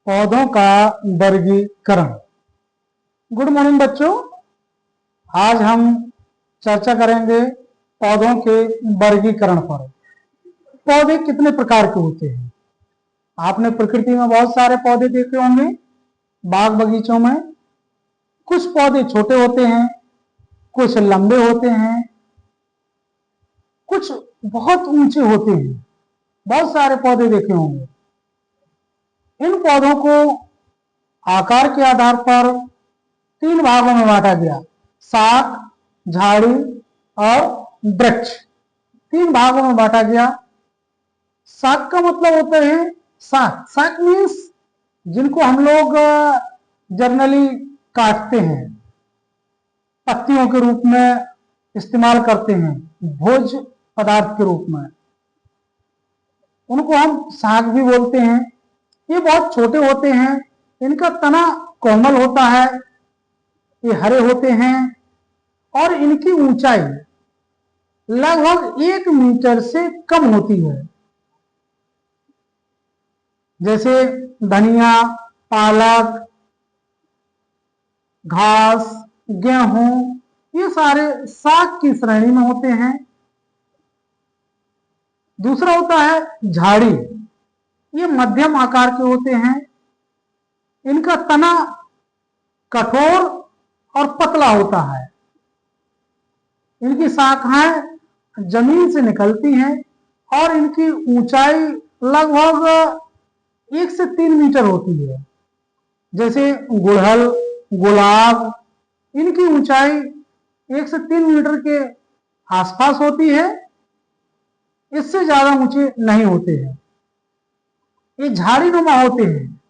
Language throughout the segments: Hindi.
पौधों का वर्गीकरण। गुड मॉर्निंग बच्चों, आज हम चर्चा करेंगे पौधों के वर्गीकरण पर। पौधे कितने प्रकार के होते हैं? आपने प्रकृति में बहुत सारे पौधे देखे होंगे, बाग बगीचों में। कुछ पौधे छोटे होते हैं, कुछ लंबे होते हैं, कुछ बहुत ऊंचे होते हैं। बहुत सारे पौधे देखे होंगे। इन पौधों को आकार के आधार पर 3 भागों में बांटा गया: शाख, झाड़ी और वृक्ष। 3 भागों में बांटा गया। शाख का मतलब होता है शाख। शाख मीन्स जिनको हम लोग जनरली काटते हैं, पत्तियों के रूप में इस्तेमाल करते हैं, भोज पदार्थ के रूप में, उनको हम शाख भी बोलते हैं। ये बहुत छोटे होते हैं, इनका तना कोमल होता है, ये हरे होते हैं और इनकी ऊंचाई लगभग 1 मीटर से कम होती है। जैसे धनिया, पालक, घास, गेहूं, ये सारे शाक की श्रेणी में होते हैं। दूसरा होता है झाड़ी। ये मध्यम आकार के होते हैं, इनका तना कठोर और पतला होता है, इनकी शाखाएं जमीन से निकलती हैं और इनकी ऊंचाई लगभग 1 से 3 मीटर होती है। जैसे गुड़हल, गुलाब, इनकी ऊंचाई 1 से 3 मीटर के आसपास होती है, इससे ज्यादा ऊंचे नहीं होते हैं। ये झाड़ी नुमा होते हैं,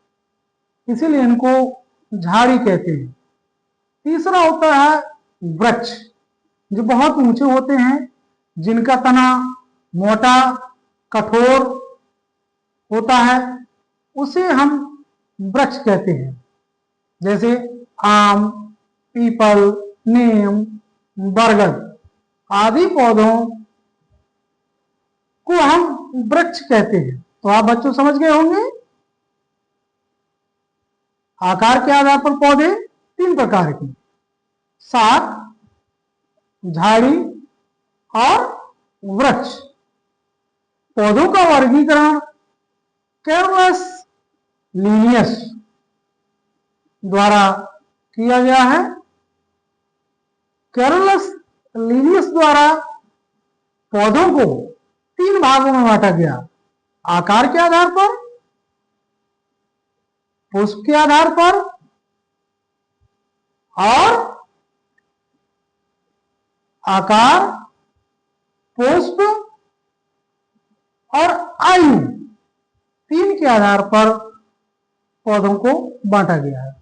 इसीलिए इनको झाड़ी कहते हैं। तीसरा होता है वृक्ष, जो बहुत ऊंचे होते हैं, जिनका तना मोटा कठोर होता है, उसे हम वृक्ष कहते हैं। जैसे आम, पीपल, नीम, बरगद आदि पौधों को हम वृक्ष कहते हैं। तो आप बच्चों समझ गए होंगे, आकार के आधार पर पौधे 3 प्रकार के: शाख, झाड़ी और वृक्ष। पौधों का वर्गीकरण कैरोलस लीनियस द्वारा किया गया है। कैरोलस लीनियस द्वारा पौधों को 3 भागों में बांटा गया: आकार के आधार पर, पुष्प के आधार पर और आकार, पुष्प और आयु, 3 के आधार पर पौधों को बांटा गया है।